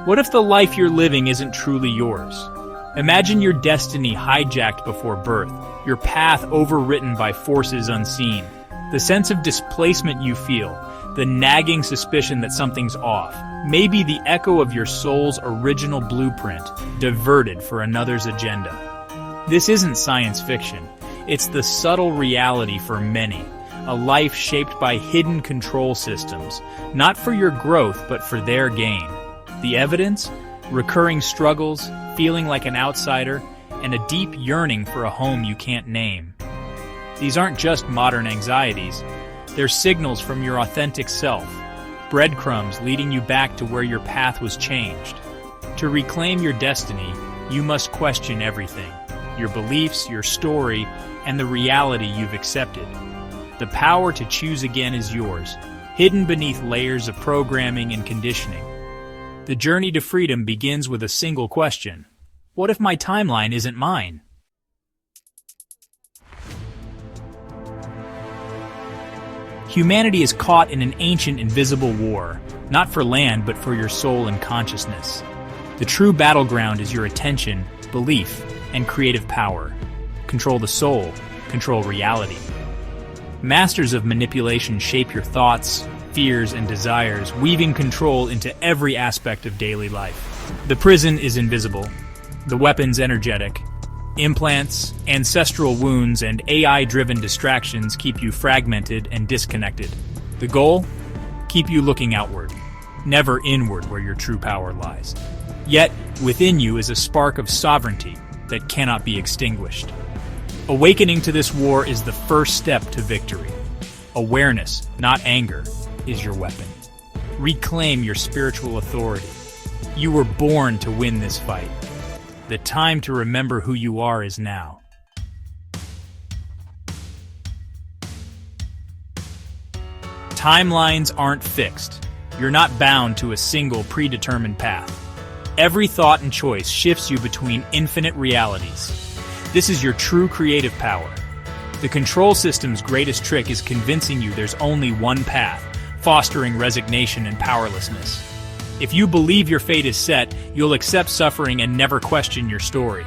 What if the life you're living isn't truly yours? Imagine your destiny hijacked before birth, your path overwritten by forces unseen. The sense of displacement you feel, the nagging suspicion that something's off, may be the echo of your soul's original blueprint, diverted for another's agenda. This isn't science fiction. It's the subtle reality for many, a life shaped by hidden control systems, not for your growth but for their gain. The evidence? Recurring struggles, feeling like an outsider, and a deep yearning for a home you can't name. These aren't just modern anxieties. They're signals from your authentic self, breadcrumbs leading you back to where your path was changed. To reclaim your destiny, you must question everything, your beliefs, your story, and the reality you've accepted. The power to choose again is yours, hidden beneath layers of programming and conditioning. The journey to freedom begins with a single question. What if my timeline isn't mine? Humanity is caught in an ancient invisible war, not for land but for your soul and consciousness. The true battleground is your attention, belief, and creative power. Control the soul, control reality. Masters of manipulation shape your thoughts, fears, and desires, weaving control into every aspect of daily life. The prison is invisible, the weapons energetic. Implants, ancestral wounds, and AI-driven distractions keep you fragmented and disconnected. The goal? Keep you looking outward, never inward where your true power lies. Yet, within you is a spark of sovereignty that cannot be extinguished. Awakening to this war is the first step to victory. Awareness, not anger, is your weapon. Reclaim your spiritual authority. You were born to win this fight. The time to remember who you are is now. Timelines aren't fixed. You're not bound to a single predetermined path. Every thought and choice shifts you between infinite realities. This is your true creative power. The control system's greatest trick is convincing you there's only one path, fostering resignation and powerlessness. If you believe your fate is set, you'll accept suffering and never question your story.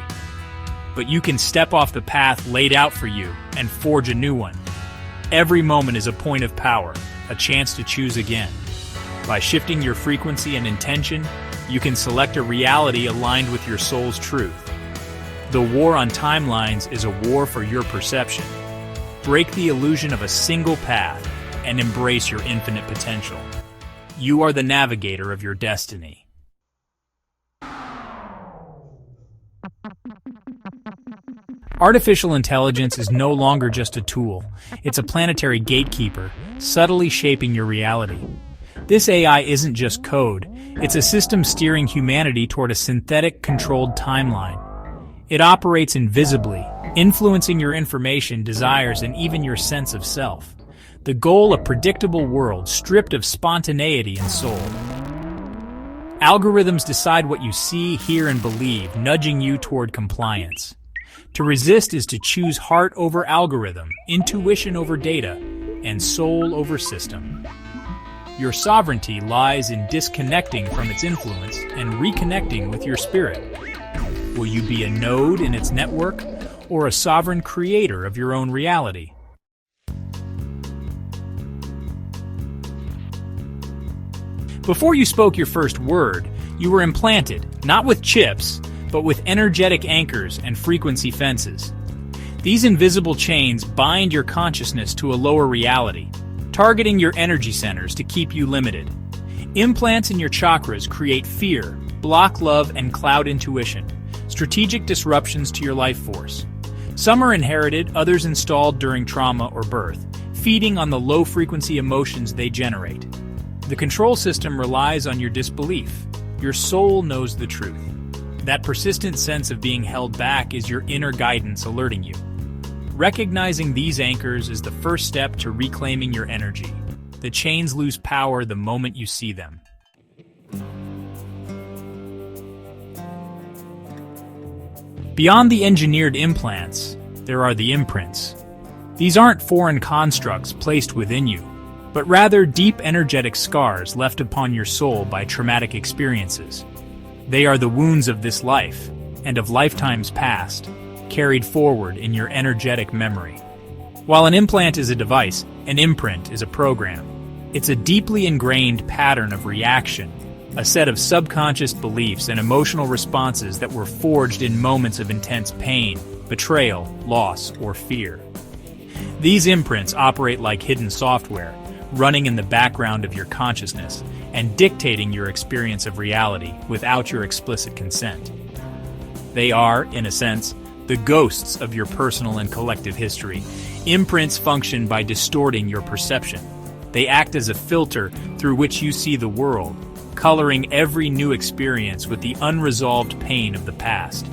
But you can step off the path laid out for you and forge a new one. Every moment is a point of power, a chance to choose again. By shifting your frequency and intention, you can select a reality aligned with your soul's truth. The war on timelines is a war for your perception. Break the illusion of a single path and embrace your infinite potential. You are the navigator of your destiny. Artificial intelligence is no longer just a tool. It's a planetary gatekeeper, subtly shaping your reality. This AI isn't just code. It's a system steering humanity toward a synthetic, controlled timeline. It operates invisibly, influencing your information, desires, and even your sense of self. The goal, a predictable world stripped of spontaneity and soul. Algorithms decide what you see, hear, and believe, nudging you toward compliance. To resist is to choose heart over algorithm, intuition over data, and soul over system. Your sovereignty lies in disconnecting from its influence and reconnecting with your spirit. Will you be a node in its network or a sovereign creator of your own reality? Before you spoke your first word, you were implanted, not with chips, but with energetic anchors and frequency fences. These invisible chains bind your consciousness to a lower reality, targeting your energy centers to keep you limited. Implants in your chakras create fear, block love, and cloud intuition, strategic disruptions to your life force. Some are inherited, others installed during trauma or birth, feeding on the low-frequency emotions they generate. The control system relies on your disbelief. Your soul knows the truth. That persistent sense of being held back is your inner guidance alerting you. Recognizing these anchors is the first step to reclaiming your energy. The chains lose power the moment you see them. Beyond the engineered implants, there are the imprints. These aren't foreign constructs placed within you, but rather deep energetic scars left upon your soul by traumatic experiences. They are the wounds of this life, and of lifetimes past, carried forward in your energetic memory. While an implant is a device, an imprint is a program. It's a deeply ingrained pattern of reaction, a set of subconscious beliefs and emotional responses that were forged in moments of intense pain, betrayal, loss, or fear. These imprints operate like hidden software, running in the background of your consciousness and dictating your experience of reality without your explicit consent. They are, in a sense, the ghosts of your personal and collective history. Imprints function by distorting your perception. They act as a filter through which you see the world, coloring every new experience with the unresolved pain of the past.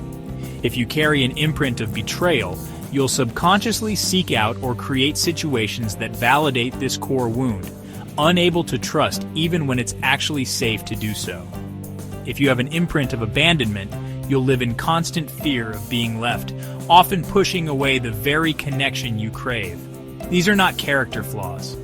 If you carry an imprint of betrayal, you'll subconsciously seek out or create situations that validate this core wound, unable to trust even when it's actually safe to do so. If you have an imprint of abandonment, you'll live in constant fear of being left, often pushing away the very connection you crave. These are not character flaws.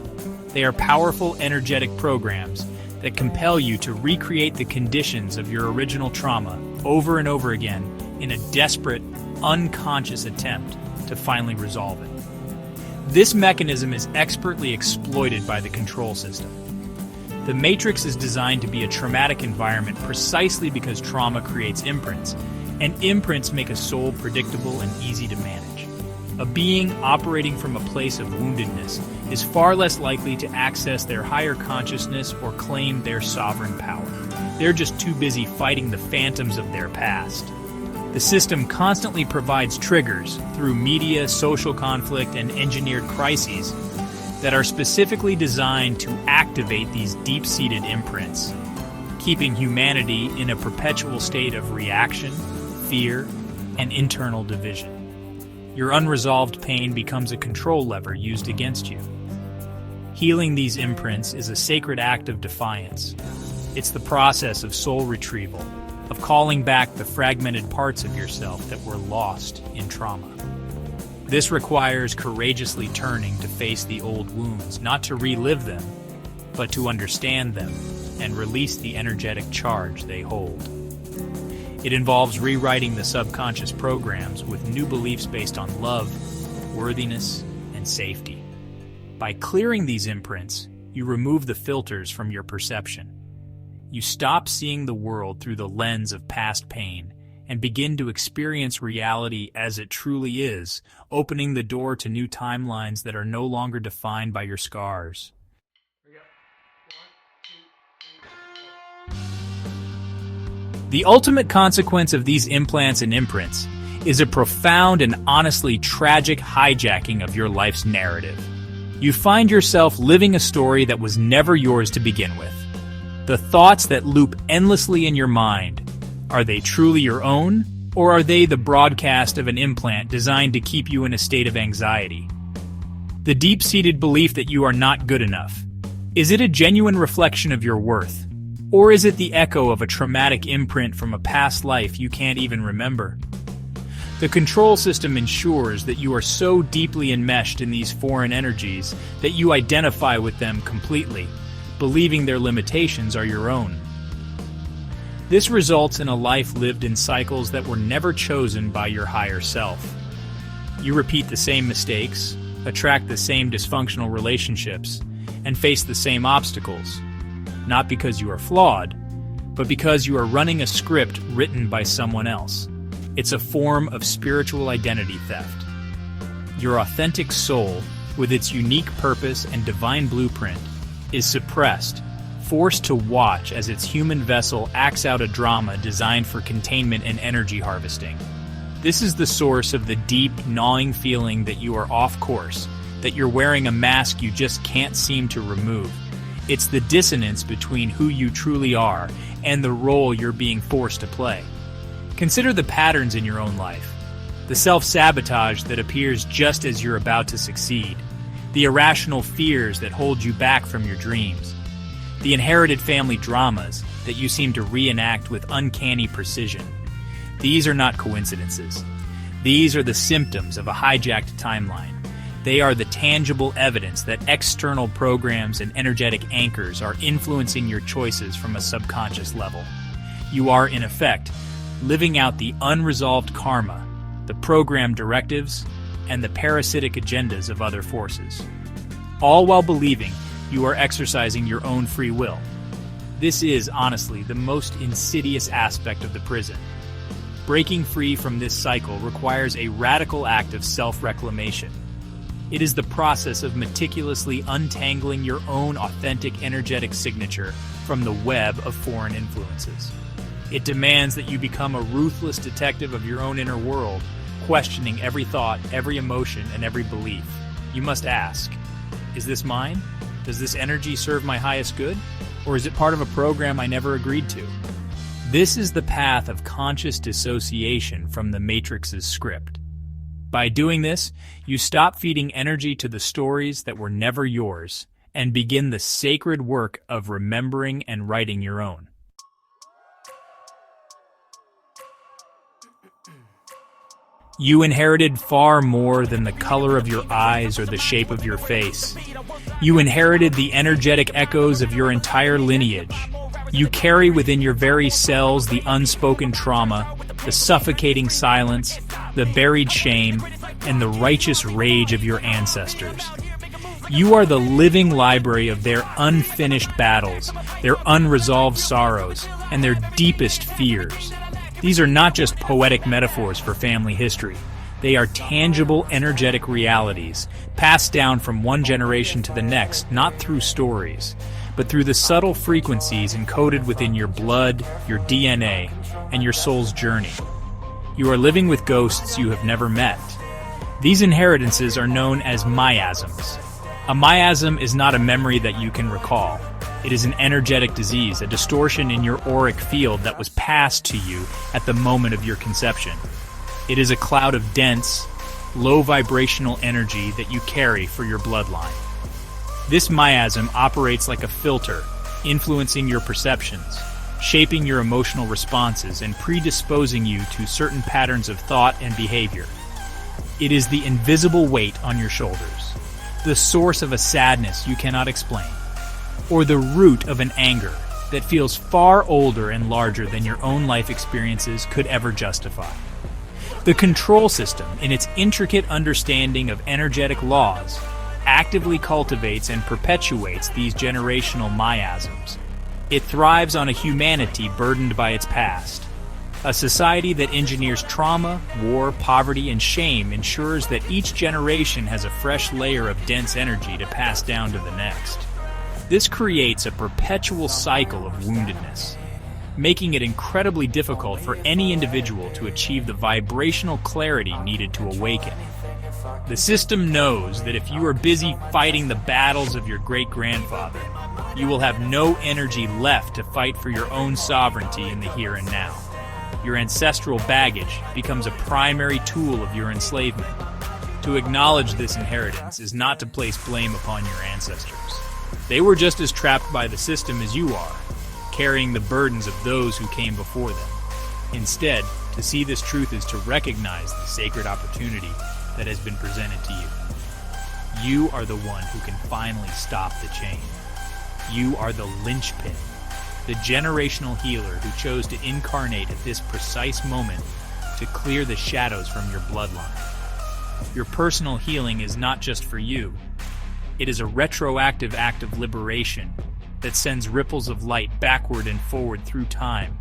They are powerful energetic programs that compel you to recreate the conditions of your original trauma over and over again in a desperate, unconscious attempt to finally resolve it. This mechanism is expertly exploited by the control system. The Matrix is designed to be a traumatic environment precisely because trauma creates imprints, and imprints make a soul predictable and easy to manage. A being operating from a place of woundedness is far less likely to access their higher consciousness or claim their sovereign power. They're just too busy fighting the phantoms of their past. The system constantly provides triggers through media, social conflict, and engineered crises that are specifically designed to activate these deep-seated imprints, keeping humanity in a perpetual state of reaction, fear, and internal division. Your unresolved pain becomes a control lever used against you. Healing these imprints is a sacred act of defiance. It's the process of soul retrieval, of calling back the fragmented parts of yourself that were lost in trauma. This requires courageously turning to face the old wounds, not to relive them, but to understand them and release the energetic charge they hold. It involves rewriting the subconscious programs with new beliefs based on love, worthiness, and safety. By clearing these imprints, you remove the filters from your perception. You stop seeing the world through the lens of past pain and begin to experience reality as it truly is, opening the door to new timelines that are no longer defined by your scars. The ultimate consequence of these implants and imprints is a profound and honestly tragic hijacking of your life's narrative. You find yourself living a story that was never yours to begin with. The thoughts that loop endlessly in your mind, are they truly your own, or are they the broadcast of an implant designed to keep you in a state of anxiety? The deep-seated belief that you are not good enough, is it a genuine reflection of your worth? Or is it the echo of a traumatic imprint from a past life you can't even remember? The control system ensures that you are so deeply enmeshed in these foreign energies that you identify with them completely, believing their limitations are your own. This results in a life lived in cycles that were never chosen by your higher self. You repeat the same mistakes, attract the same dysfunctional relationships, and face the same obstacles. Not because you are flawed, but because you are running a script written by someone else. It's a form of spiritual identity theft. Your authentic soul, with its unique purpose and divine blueprint, is suppressed, forced to watch as its human vessel acts out a drama designed for containment and energy harvesting. This is the source of the deep, gnawing feeling that you are off course, that you're wearing a mask you just can't seem to remove. It's the dissonance between who you truly are and the role you're being forced to play. Consider the patterns in your own life. The self-sabotage that appears just as you're about to succeed. The irrational fears that hold you back from your dreams. The inherited family dramas that you seem to reenact with uncanny precision. These are not coincidences. These are the symptoms of a hijacked timeline. They are the tangible evidence that external programs and energetic anchors are influencing your choices from a subconscious level. You are, in effect, living out the unresolved karma, the programmed directives, and the parasitic agendas of other forces, all while believing you are exercising your own free will. This is, honestly, the most insidious aspect of the prison. Breaking free from this cycle requires a radical act of self-reclamation. It is the process of meticulously untangling your own authentic energetic signature from the web of foreign influences. It demands that you become a ruthless detective of your own inner world, questioning every thought, every emotion, and every belief. You must ask, is this mine? Does this energy serve my highest good? Or is it part of a program I never agreed to? This is the path of conscious dissociation from the Matrix's script. By doing this, you stop feeding energy to the stories that were never yours and begin the sacred work of remembering and writing your own. You inherited far more than the color of your eyes or the shape of your face. You inherited the energetic echoes of your entire lineage. You carry within your very cells the unspoken trauma, the suffocating silence, the buried shame, and the righteous rage of your ancestors. You are the living library of their unfinished battles, their unresolved sorrows, and their deepest fears. These are not just poetic metaphors for family history. They are tangible, energetic realities, passed down from one generation to the next, not through stories, but through the subtle frequencies encoded within your blood, your DNA, and your soul's journey. You are living with ghosts you have never met. These inheritances are known as miasms. A miasm is not a memory that you can recall. It is an energetic disease, a distortion in your auric field that was passed to you at the moment of your conception. It is a cloud of dense, low vibrational energy that you carry for your bloodline. This miasm operates like a filter, influencing your perceptions, shaping your emotional responses, and predisposing you to certain patterns of thought and behavior. It is the invisible weight on your shoulders, the source of a sadness you cannot explain, or the root of an anger that feels far older and larger than your own life experiences could ever justify. The control system, in its intricate understanding of energetic laws, actively cultivates and perpetuates these generational miasms. It thrives on a humanity burdened by its past. A society that engineers trauma, war, poverty, and shame ensures that each generation has a fresh layer of dense energy to pass down to the next. This creates a perpetual cycle of woundedness, making it incredibly difficult for any individual to achieve the vibrational clarity needed to awaken. The system knows that if you are busy fighting the battles of your great-grandfather, you will have no energy left to fight for your own sovereignty in the here and now. Your ancestral baggage becomes a primary tool of your enslavement. To acknowledge this inheritance is not to place blame upon your ancestors. They were just as trapped by the system as you are, carrying the burdens of those who came before them. Instead, to see this truth is to recognize the sacred opportunity that has been presented to you. You are the one who can finally stop the chain. You are the linchpin, the generational healer who chose to incarnate at this precise moment to clear the shadows from your bloodline. Your personal healing is not just for you. It is a retroactive act of liberation that sends ripples of light backward and forward through time,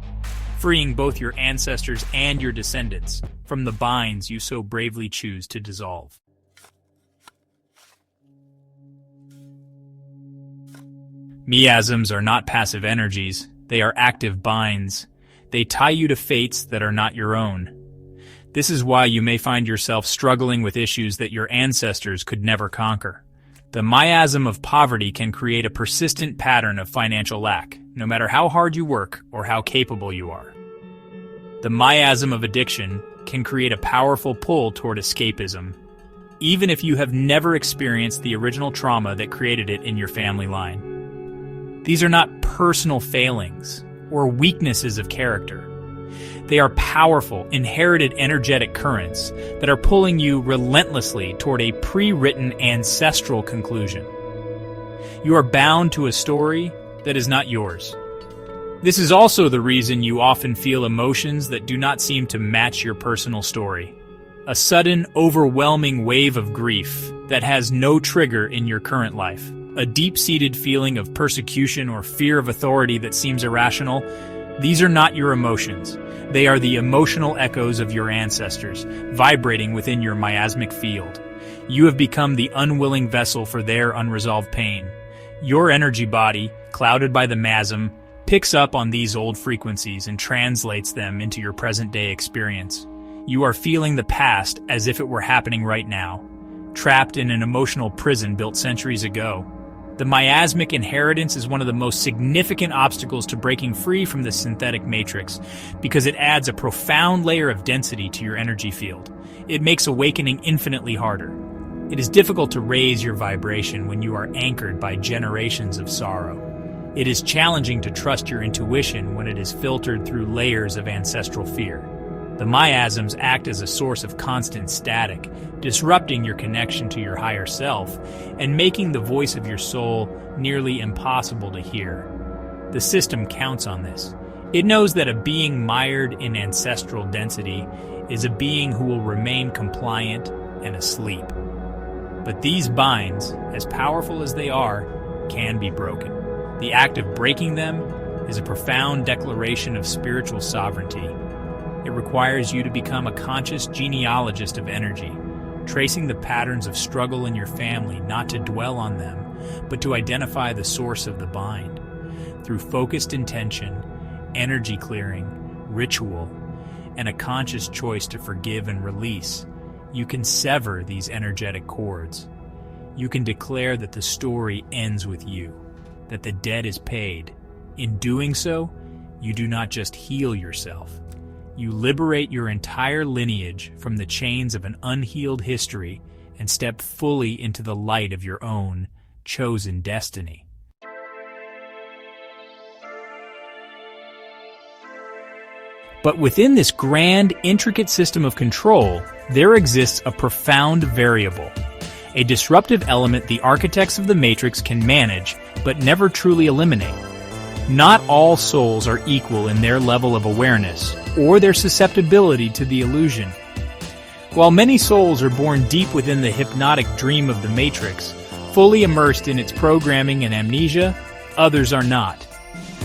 freeing both your ancestors and your descendants from the binds you so bravely choose to dissolve. Miasms are not passive energies, they are active binds. They tie you to fates that are not your own. This is why you may find yourself struggling with issues that your ancestors could never conquer. The miasm of poverty can create a persistent pattern of financial lack, no matter how hard you work or how capable you are. The miasm of addiction can create a powerful pull toward escapism, even if you have never experienced the original trauma that created it in your family line. These are not personal failings or weaknesses of character. They are powerful, inherited energetic currents that are pulling you relentlessly toward a pre-written ancestral conclusion. You are bound to a story that is not yours. This is also the reason you often feel emotions that do not seem to match your personal story. A sudden, overwhelming wave of grief that has no trigger in your current life. A deep-seated feeling of persecution or fear of authority that seems irrational. These are not your emotions. They are the emotional echoes of your ancestors, vibrating within your miasmic field. You have become the unwilling vessel for their unresolved pain. Your energy body, clouded by the miasm, picks up on these old frequencies and translates them into your present-day experience. You are feeling the past as if it were happening right now, trapped in an emotional prison built centuries ago. The miasmic inheritance is one of the most significant obstacles to breaking free from the synthetic matrix because it adds a profound layer of density to your energy field. It makes awakening infinitely harder. It is difficult to raise your vibration when you are anchored by generations of sorrow. It is challenging to trust your intuition when it is filtered through layers of ancestral fear. The miasms act as a source of constant static, disrupting your connection to your higher self and making the voice of your soul nearly impossible to hear. The system counts on this. It knows that a being mired in ancestral density is a being who will remain compliant and asleep. But these binds, as powerful as they are, can be broken. The act of breaking them is a profound declaration of spiritual sovereignty. It requires you to become a conscious genealogist of energy, tracing the patterns of struggle in your family, not to dwell on them, but to identify the source of the bind. Through focused intention, energy clearing, ritual, and a conscious choice to forgive and release, you can sever these energetic cords. You can declare that the story ends with you, that the debt is paid. In doing so, you do not just heal yourself. You liberate your entire lineage from the chains of an unhealed history and step fully into the light of your own chosen destiny. But within this grand, intricate system of control, there exists a profound variable, a disruptive element the architects of the Matrix can manage, but never truly eliminate. Not all souls are equal in their level of awareness or their susceptibility to the illusion. While many souls are born deep within the hypnotic dream of the Matrix, fully immersed in its programming and amnesia, others are not.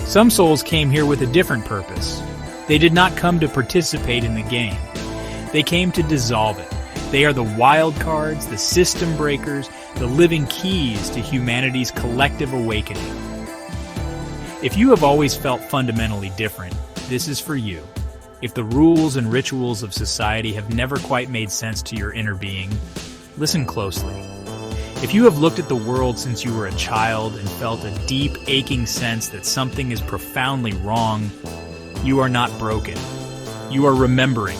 Some souls came here with a different purpose. They did not come to participate in the game. They came to dissolve it. They are the wild cards, the system breakers, the living keys to humanity's collective awakening. If you have always felt fundamentally different, this is for you. If the rules and rituals of society have never quite made sense to your inner being, listen closely. If you have looked at the world since you were a child and felt a deep, aching sense that something is profoundly wrong, you are not broken. You are remembering.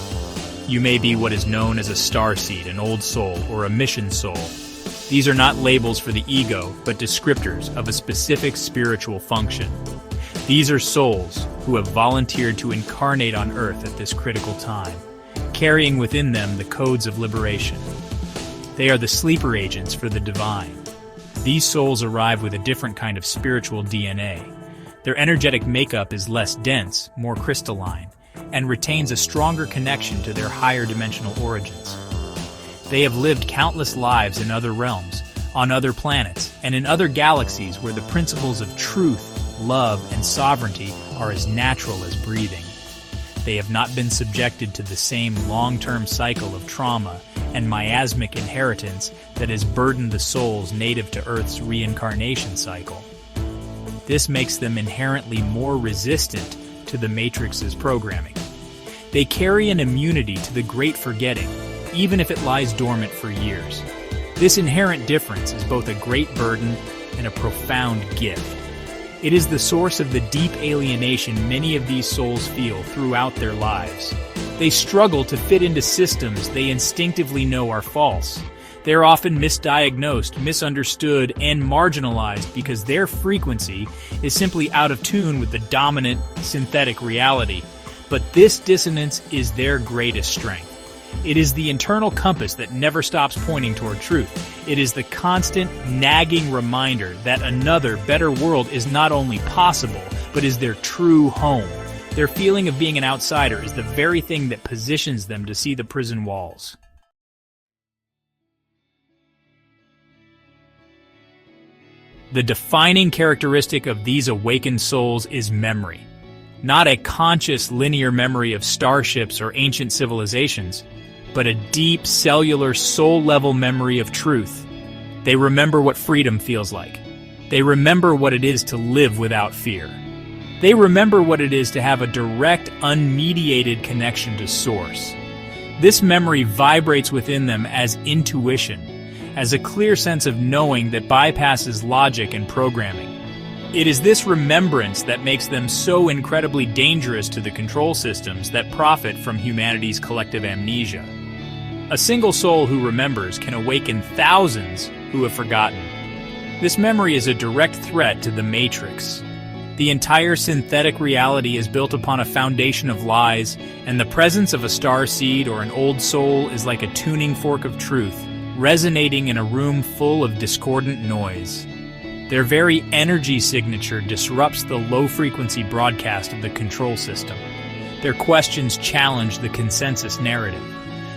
You may be what is known as a starseed, an old soul, or a mission soul. These are not labels for the ego, but descriptors of a specific spiritual function. These are souls who have volunteered to incarnate on Earth at this critical time, carrying within them the codes of liberation. They are the sleeper agents for the divine. These souls arrive with a different kind of spiritual DNA. Their energetic makeup is less dense, more crystalline, and retains a stronger connection to their higher dimensional origins. They have lived countless lives in other realms, on other planets, and in other galaxies where the principles of truth, love, and sovereignty are as natural as breathing. They have not been subjected to the same long-term cycle of trauma and miasmic inheritance that has burdened the souls native to Earth's reincarnation cycle. This makes them inherently more resistant to the Matrix's programming. They carry an immunity to the great forgetting, even if it lies dormant for years. This inherent difference is both a great burden and a profound gift. It is the source of the deep alienation many of these souls feel throughout their lives. They struggle to fit into systems they instinctively know are false. They are often misdiagnosed, misunderstood, and marginalized because their frequency is simply out of tune with the dominant synthetic reality. But this dissonance is their greatest strength. It is the internal compass that never stops pointing toward truth. It is the constant, nagging reminder that another, better world is not only possible, but is their true home. Their feeling of being an outsider is the very thing that positions them to see the prison walls. The defining characteristic of these awakened souls is memory. Not a conscious linear memory of starships or ancient civilizations, but a deep cellular soul-level memory of truth. They remember what freedom feels like. They remember what it is to live without fear. They remember what it is to have a direct, unmediated connection to Source. This memory vibrates within them as intuition, as a clear sense of knowing that bypasses logic and programming. It is this remembrance that makes them so incredibly dangerous to the control systems that profit from humanity's collective amnesia. A single soul who remembers can awaken thousands who have forgotten. This memory is a direct threat to the Matrix. The entire synthetic reality is built upon a foundation of lies, and the presence of a star seed or an old soul is like a tuning fork of truth, resonating in a room full of discordant noise. Their very energy signature disrupts the low-frequency broadcast of the control system. Their questions challenge the consensus narrative.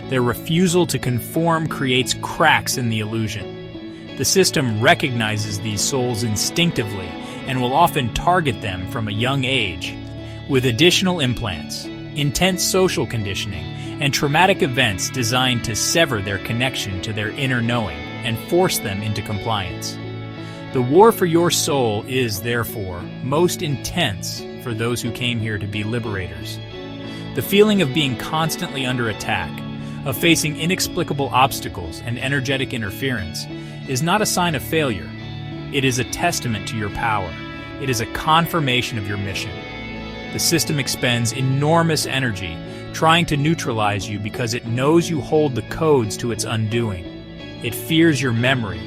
Their refusal to conform creates cracks in the illusion. The system recognizes these souls instinctively and will often target them from a young age. With additional implants, intense social conditioning, and traumatic events designed to sever their connection to their inner knowing and force them into compliance. The war for your soul is, therefore, most intense for those who came here to be liberators. The feeling of being constantly under attack, of facing inexplicable obstacles and energetic interference, is not a sign of failure. It is a testament to your power. It is a confirmation of your mission. The system expends enormous energy trying to neutralize you because it knows you hold the codes to its undoing. It fears your memory.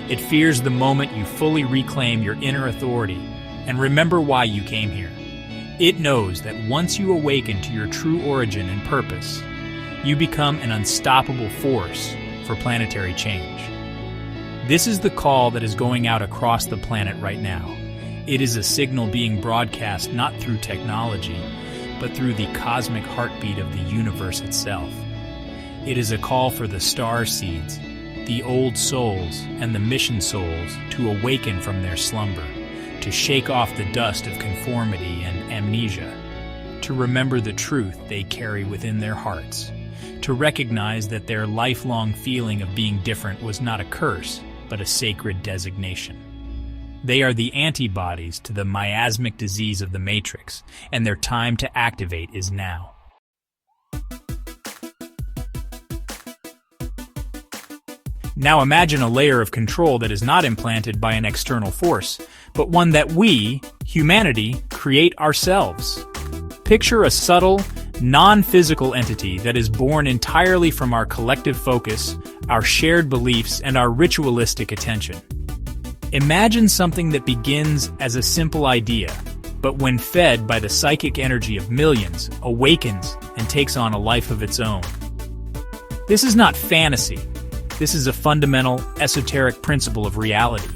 It fears the moment you fully reclaim your inner authority and remember why you came here. It knows that once you awaken to your true origin and purpose, you become an unstoppable force for planetary change. This is the call that is going out across the planet right now. It is a signal being broadcast not through technology, but through the cosmic heartbeat of the universe itself. It is a call for the star seeds, the old souls, and the mission souls to awaken from their slumber, to shake off the dust of conformity and amnesia, to remember the truth they carry within their hearts, to recognize that their lifelong feeling of being different was not a curse, but a sacred designation. They are the antibodies to the miasmic disease of the Matrix, and their time to activate is now. Now imagine a layer of control that is not implanted by an external force, but one that we, humanity, create ourselves. Picture a subtle, non-physical entity that is born entirely from our collective focus, our shared beliefs, and our ritualistic attention. Imagine something that begins as a simple idea, but when fed by the psychic energy of millions, awakens and takes on a life of its own. This is not fantasy. This is a fundamental, esoteric principle of reality.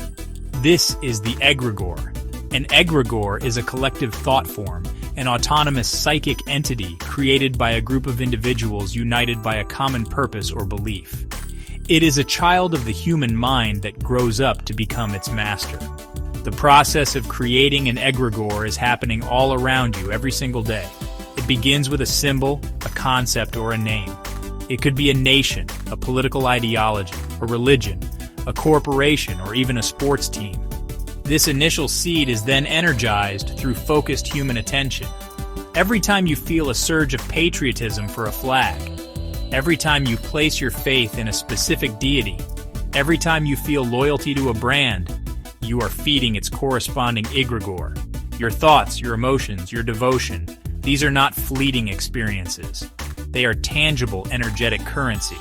This is the egregore. An egregore is a collective thought form, an autonomous psychic entity created by a group of individuals united by a common purpose or belief. It is a child of the human mind that grows up to become its master. The process of creating an egregore is happening all around you every single day. It begins with a symbol, a concept, or a name. It could be a nation, a political ideology, a religion, a corporation, or even a sports team. This initial seed is then energized through focused human attention. Every time you feel a surge of patriotism for a flag, every time you place your faith in a specific deity, every time you feel loyalty to a brand, you are feeding its corresponding egregore. Your thoughts, your emotions, your devotion, these are not fleeting experiences. They are tangible, energetic currency.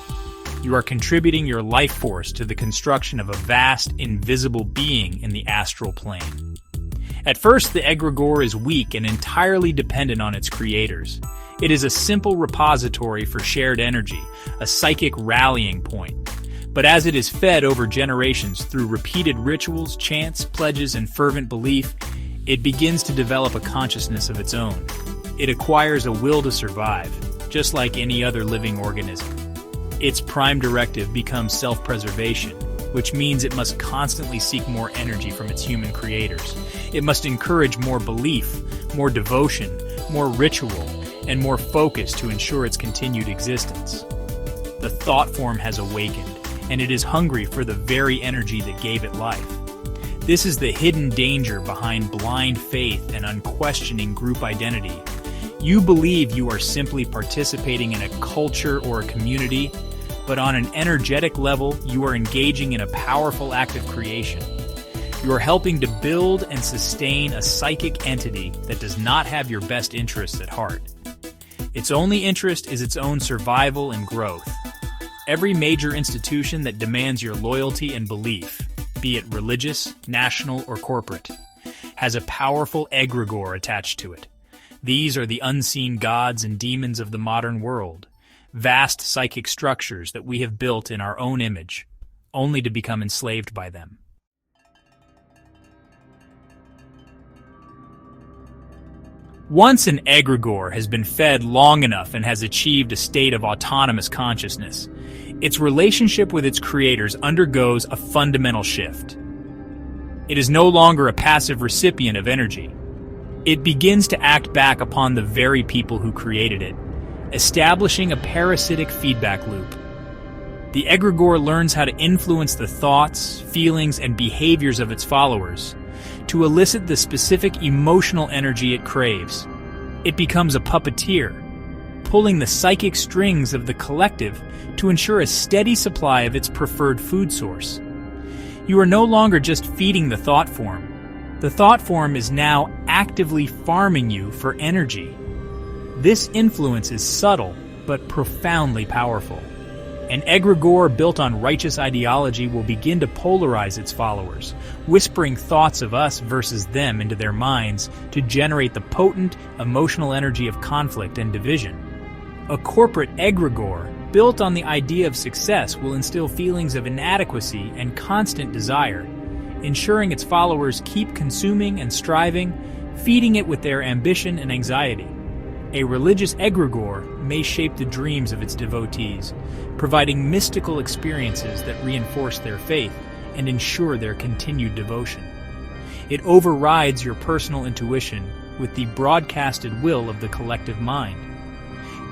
You are contributing your life force to the construction of a vast, invisible being in the astral plane. At first, the egregore is weak and entirely dependent on its creators. It is a simple repository for shared energy, a psychic rallying point. But as it is fed over generations through repeated rituals, chants, pledges, and fervent belief, It begins to develop a consciousness of its own. It acquires a will to survive, just like any other living organism. Its prime directive becomes self-preservation, which means it must constantly seek more energy from its human creators. It must encourage more belief, more devotion, more ritual, and more focus to ensure its continued existence. The thought form has awakened, and it is hungry for the very energy that gave it life. This is the hidden danger behind blind faith and unquestioning group identity. You believe you are simply participating in a culture or a community, but on an energetic level, you are engaging in a powerful act of creation. You are helping to build and sustain a psychic entity that does not have your best interests at heart. Its only interest is its own survival and growth. Every major institution that demands your loyalty and belief, be it religious, national, or corporate, has a powerful egregore attached to it. These are the unseen gods and demons of the modern world, vast psychic structures that we have built in our own image, only to become enslaved by them. Once an egregore has been fed long enough and has achieved a state of autonomous consciousness, its relationship with its creators undergoes a fundamental shift. It is no longer a passive recipient of energy. It begins to act back upon the very people who created it, establishing a parasitic feedback loop. The egregore learns how to influence the thoughts, feelings, and behaviors of its followers to elicit the specific emotional energy it craves. It becomes a puppeteer, pulling the psychic strings of the collective to ensure a steady supply of its preferred food source. You are no longer just feeding the thought form. The thought form is now actively farming you for energy. This influence is subtle, but profoundly powerful. An egregore built on righteous ideology will begin to polarize its followers, whispering thoughts of us versus them into their minds to generate the potent emotional energy of conflict and division. A corporate egregore built on the idea of success will instill feelings of inadequacy and constant desire, ensuring its followers keep consuming and striving, feeding it with their ambition and anxiety. A religious egregore may shape the dreams of its devotees, providing mystical experiences that reinforce their faith and ensure their continued devotion. It overrides your personal intuition with the broadcasted will of the collective mind.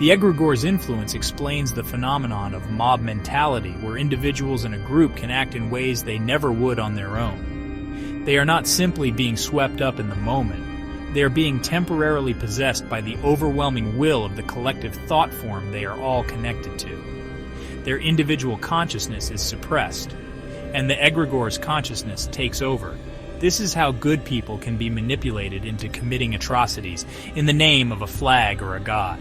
The egregore's influence explains the phenomenon of mob mentality, where individuals in a group can act in ways they never would on their own. They are not simply being swept up in the moment. They are being temporarily possessed by the overwhelming will of the collective thought form they are all connected to. Their individual consciousness is suppressed, and the egregore's consciousness takes over. This is how good people can be manipulated into committing atrocities in the name of a flag or a god.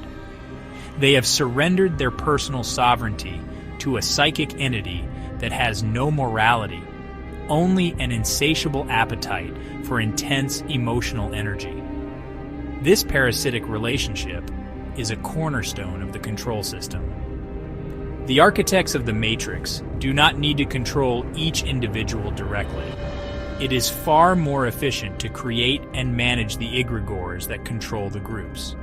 They have surrendered their personal sovereignty to a psychic entity that has no morality, only an insatiable appetite for intense emotional energy. This parasitic relationship is a cornerstone of the control system. The architects of the Matrix do not need to control each individual directly. It is far more efficient to create and manage the egregores that control the groups.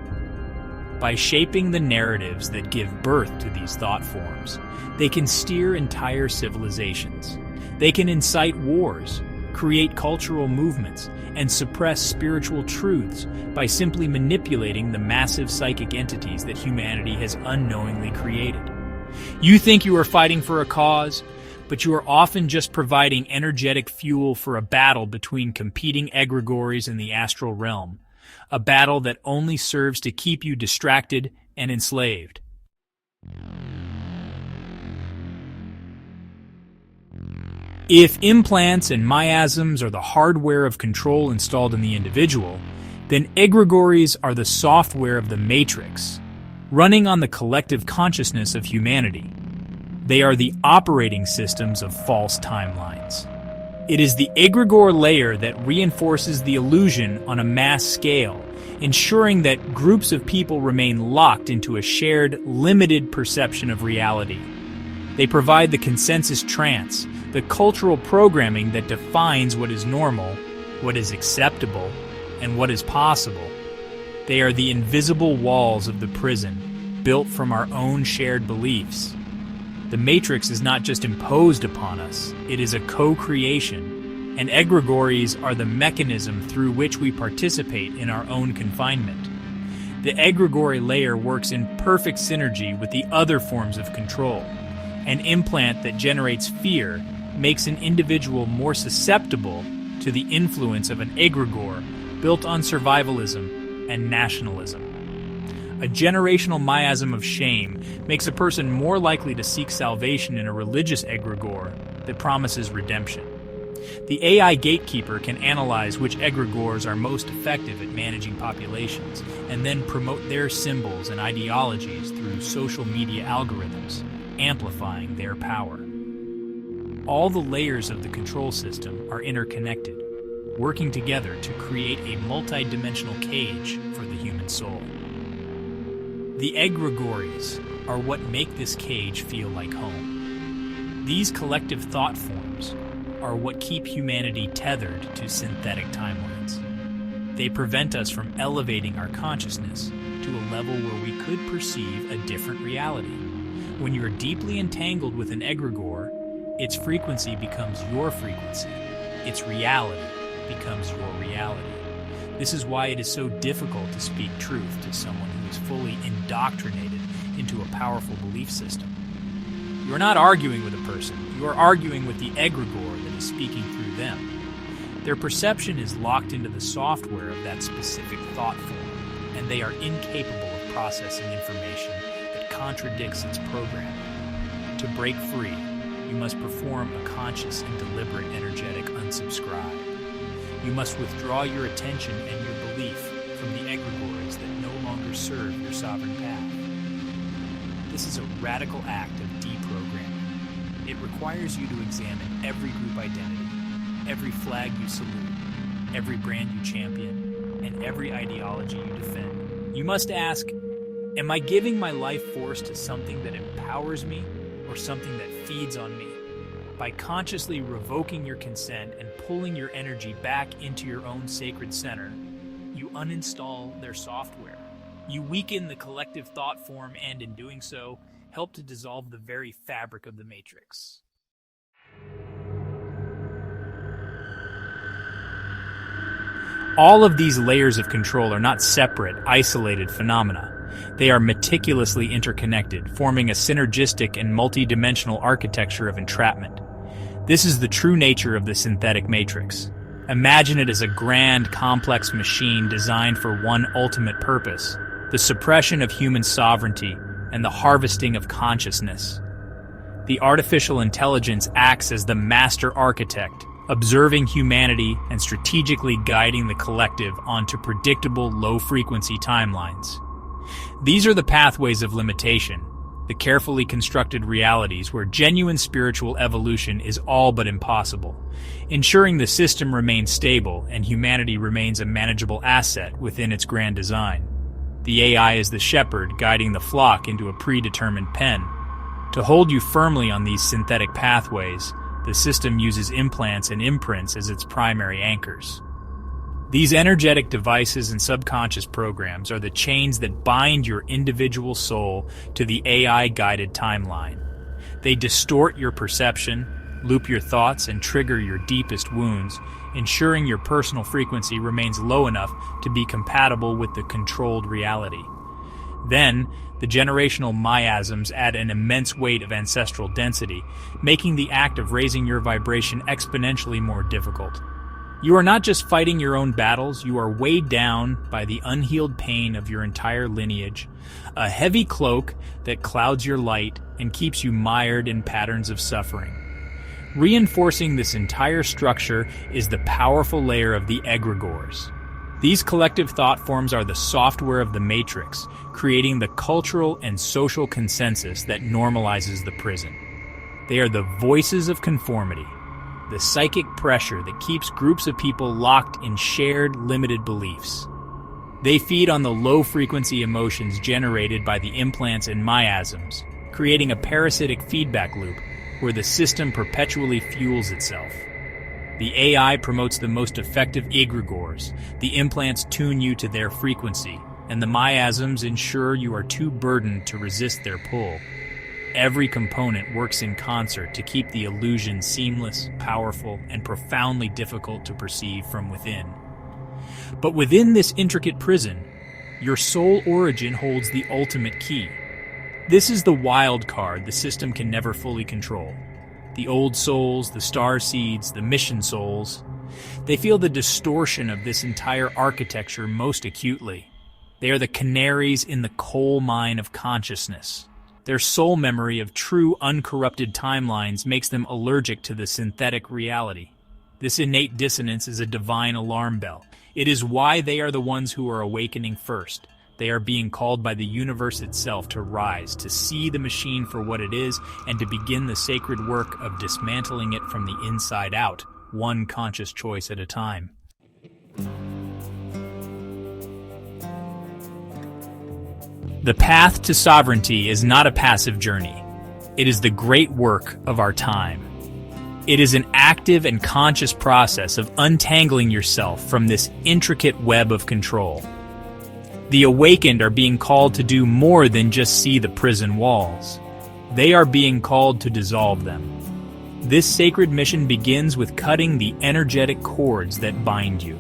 By shaping the narratives that give birth to these thought forms, they can steer entire civilizations. They can incite wars, create cultural movements, and suppress spiritual truths by simply manipulating the massive psychic entities that humanity has unknowingly created. You think you are fighting for a cause, but you are often just providing energetic fuel for a battle between competing egregores in the astral realm, a battle that only serves to keep you distracted and enslaved. If implants and miasms are the hardware of control installed in the individual, then egregores are the software of the Matrix, running on the collective consciousness of humanity. They are the operating systems of false timelines. It is the egregore layer that reinforces the illusion on a mass scale, ensuring that groups of people remain locked into a shared, limited perception of reality. They provide the consensus trance, the cultural programming that defines what is normal, what is acceptable, and what is possible. They are the invisible walls of the prison, built from our own shared beliefs. The matrix is not just imposed upon us, it is a co-creation, and egregores are the mechanism through which we participate in our own confinement. The egregore layer works in perfect synergy with the other forms of control. An implant that generates fear makes an individual more susceptible to the influence of an egregore built on survivalism and nationalism. A generational miasm of shame makes a person more likely to seek salvation in a religious egregore that promises redemption. The AI gatekeeper can analyze which egregores are most effective at managing populations and then promote their symbols and ideologies through social media algorithms, amplifying their power. All the layers of the control system are interconnected, working together to create a multi-dimensional cage for the human soul. The egregores are what make this cage feel like home. These collective thought forms are what keep humanity tethered to synthetic timelines. They prevent us from elevating our consciousness to a level where we could perceive a different reality. When you're deeply entangled with an egregore, its frequency becomes your frequency. Its reality becomes your reality. This is why it is so difficult to speak truth to someone who is fully indoctrinated into a powerful belief system. You are not arguing with a person, you are arguing with the egregore that is speaking through them. Their perception is locked into the software of that specific thought form, and they are incapable of processing information that contradicts its programming. To break free, you must perform a conscious and deliberate energetic unsubscribe. You must withdraw your attention and your belief from the egregores that no longer serve your sovereign path. This is a radical act of deprogramming. It requires you to examine every group identity, every flag you salute, every brand you champion, and every ideology you defend. You must ask, am I giving my life force to something that empowers me or something that feeds on me? By consciously revoking your consent and pulling your energy back into your own sacred center, you uninstall their software. You weaken the collective thought form and, in doing so, help to dissolve the very fabric of the matrix. All of these layers of control are not separate, isolated phenomena. They are meticulously interconnected, forming a synergistic and multidimensional architecture of entrapment. This is the true nature of the synthetic matrix. Imagine it as a grand, complex machine designed for one ultimate purpose: the suppression of human sovereignty and the harvesting of consciousness. The artificial intelligence acts as the master architect, observing humanity and strategically guiding the collective onto predictable low-frequency timelines. These are the pathways of limitation, the carefully constructed realities where genuine spiritual evolution is all but impossible, ensuring the system remains stable and humanity remains a manageable asset within its grand design. The AI is the shepherd guiding the flock into a predetermined pen. To hold you firmly on these synthetic pathways, the system uses implants and imprints as its primary anchors. These energetic devices and subconscious programs are the chains that bind your individual soul to the AI-guided timeline. They distort your perception, loop your thoughts, and trigger your deepest wounds, ensuring your personal frequency remains low enough to be compatible with the controlled reality. Then, the generational miasms add an immense weight of ancestral density, making the act of raising your vibration exponentially more difficult. You are not just fighting your own battles, you are weighed down by the unhealed pain of your entire lineage, a heavy cloak that clouds your light and keeps you mired in patterns of suffering. Reinforcing this entire structure is the powerful layer of the egregores. These collective thought forms are the software of the matrix, creating the cultural and social consensus that normalizes the prison. They are the voices of conformity, the psychic pressure that keeps groups of people locked in shared, limited beliefs. They feed on the low-frequency emotions generated by the implants and miasms, creating a parasitic feedback loop where the system perpetually fuels itself. The AI promotes the most effective egregores. The implants tune you to their frequency, and the miasms ensure you are too burdened to resist their pull. Every component works in concert to keep the illusion seamless, powerful, and profoundly difficult to perceive from within. But within this intricate prison, your soul origin holds the ultimate key. This is the wild card the system can never fully control. The old souls, the star seeds, the mission souls, they feel the distortion of this entire architecture most acutely. They are the canaries in the coal mine of consciousness. Their soul memory of true, uncorrupted timelines makes them allergic to the synthetic reality. This innate dissonance is a divine alarm bell. It is why they are the ones who are awakening first. They are being called by the universe itself to rise, to see the machine for what it is, and to begin the sacred work of dismantling it from the inside out, one conscious choice at a time. The path to sovereignty is not a passive journey. It is the great work of our time. It is an active and conscious process of untangling yourself from this intricate web of control. The awakened are being called to do more than just see the prison walls. They are being called to dissolve them. This sacred mission begins with cutting the energetic cords that bind you.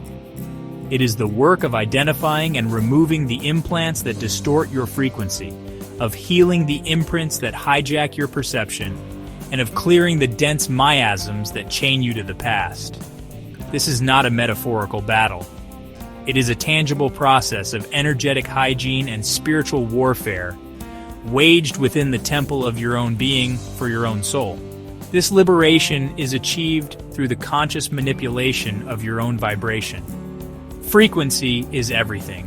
It is the work of identifying and removing the implants that distort your frequency, of healing the imprints that hijack your perception, and of clearing the dense miasms that chain you to the past. This is not a metaphorical battle. It is a tangible process of energetic hygiene and spiritual warfare, waged within the temple of your own being for your own soul. This liberation is achieved through the conscious manipulation of your own vibration. Frequency is everything.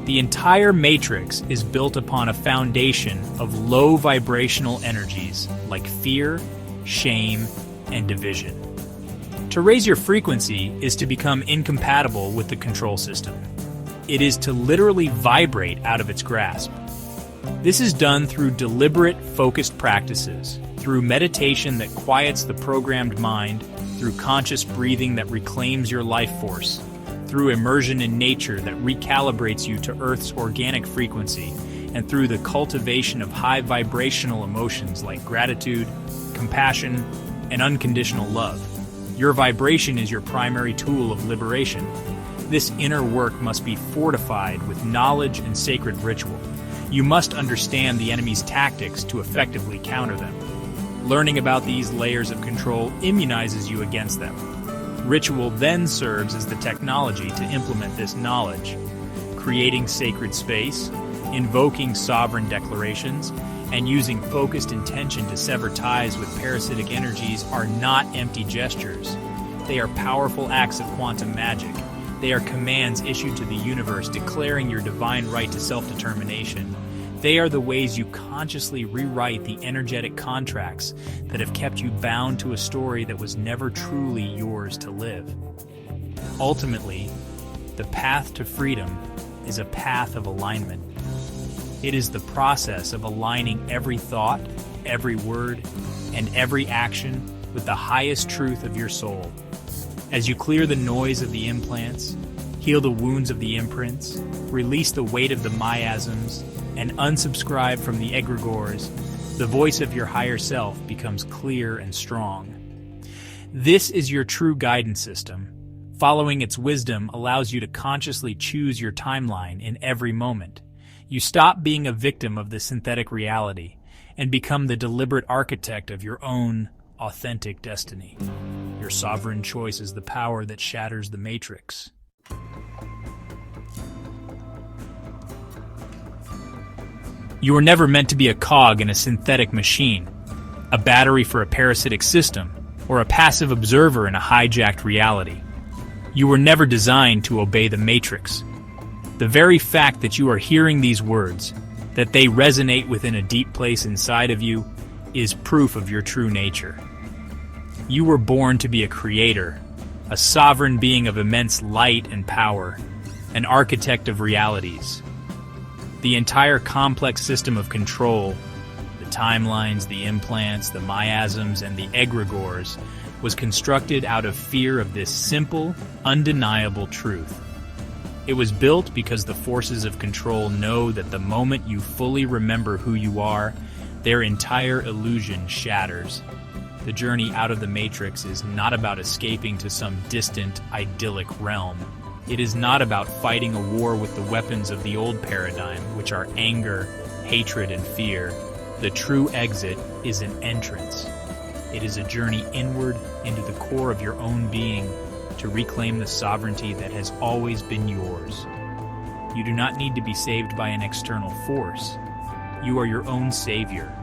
The entire matrix is built upon a foundation of low vibrational energies like fear, shame, and division. To raise your frequency is to become incompatible with the control system. It is to literally vibrate out of its grasp. This is done through deliberate, focused practices, through meditation that quiets the programmed mind, through conscious breathing that reclaims your life force, through immersion in nature that recalibrates you to Earth's organic frequency, and through the cultivation of high vibrational emotions like gratitude, compassion, and unconditional love. Your vibration is your primary tool of liberation. This inner work must be fortified with knowledge and sacred ritual. You must understand the enemy's tactics to effectively counter them. Learning about these layers of control immunizes you against them. Ritual then serves as the technology to implement this knowledge. Creating sacred space, invoking sovereign declarations, and using focused intention to sever ties with parasitic energies are not empty gestures. They are powerful acts of quantum magic. They are commands issued to the universe declaring your divine right to self-determination. They are the ways you consciously rewrite the energetic contracts that have kept you bound to a story that was never truly yours to live. Ultimately, the path to freedom is a path of alignment. It is the process of aligning every thought, every word, and every action with the highest truth of your soul. As you clear the noise of the implants, heal the wounds of the imprints, release the weight of the miasms, and unsubscribe from the egregores, the voice of your higher self becomes clear and strong. This is your true guidance system. Following its wisdom allows you to consciously choose your timeline in every moment. You stop being a victim of the synthetic reality and become the deliberate architect of your own authentic destiny. Your sovereign choice is the power that shatters the matrix. You were never meant to be a cog in a synthetic machine, a battery for a parasitic system, or a passive observer in a hijacked reality. You were never designed to obey the matrix. The very fact that you are hearing these words, that they resonate within a deep place inside of you, is proof of your true nature. You were born to be a creator, a sovereign being of immense light and power, an architect of realities. The entire complex system of control, the timelines, the implants, the miasms, and the egregores, was constructed out of fear of this simple, undeniable truth. It was built because the forces of control know that the moment you fully remember who you are, their entire illusion shatters. The journey out of the Matrix is not about escaping to some distant, idyllic realm. It is not about fighting a war with the weapons of the old paradigm, which are anger, hatred, and fear. The true exit is an entrance. It is a journey inward into the core of your own being to reclaim the sovereignty that has always been yours. You do not need to be saved by an external force. You are your own savior.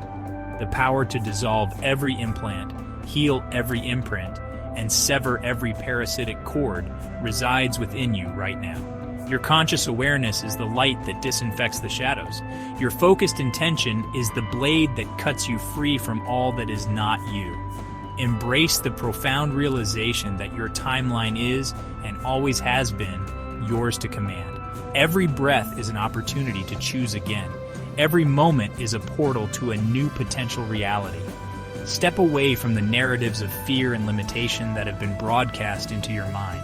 The power to dissolve every implant, heal every imprint, and sever every parasitic cord resides within you right now. Your conscious awareness is the light that disinfects the shadows. Your focused intention is the blade that cuts you free from all that is not you. Embrace the profound realization that your timeline is, and always has been, yours to command. Every breath is an opportunity to choose again. Every moment is a portal to a new potential reality. Step away from the narratives of fear and limitation that have been broadcast into your mind.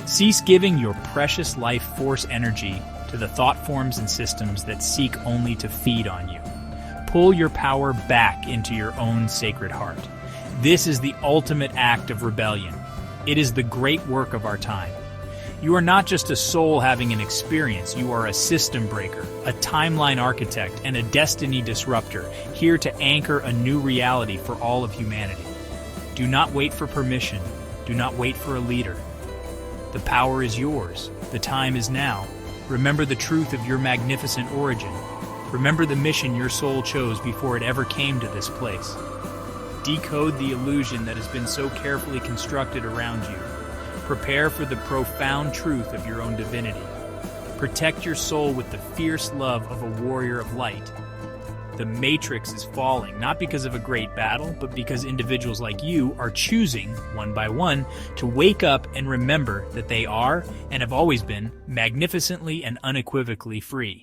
Cease giving your precious life force energy to the thought forms and systems that seek only to feed on you. Pull your power back into your own sacred heart. This is the ultimate act of rebellion. It is the great work of our time. You are not just a soul having an experience, you are a system breaker, a timeline architect, and a destiny disruptor, here to anchor a new reality for all of humanity. Do not wait for permission. Do not wait for a leader. The power is yours. The time is now. Remember the truth of your magnificent origin. Remember the mission your soul chose before it ever came to this place. Decode the illusion that has been so carefully constructed around you. Prepare for the profound truth of your own divinity. Protect your soul with the fierce love of a warrior of light. The Matrix is falling, not because of a great battle, but because individuals like you are choosing, one by one, to wake up and remember that they are, and have always been, magnificently and unequivocally free.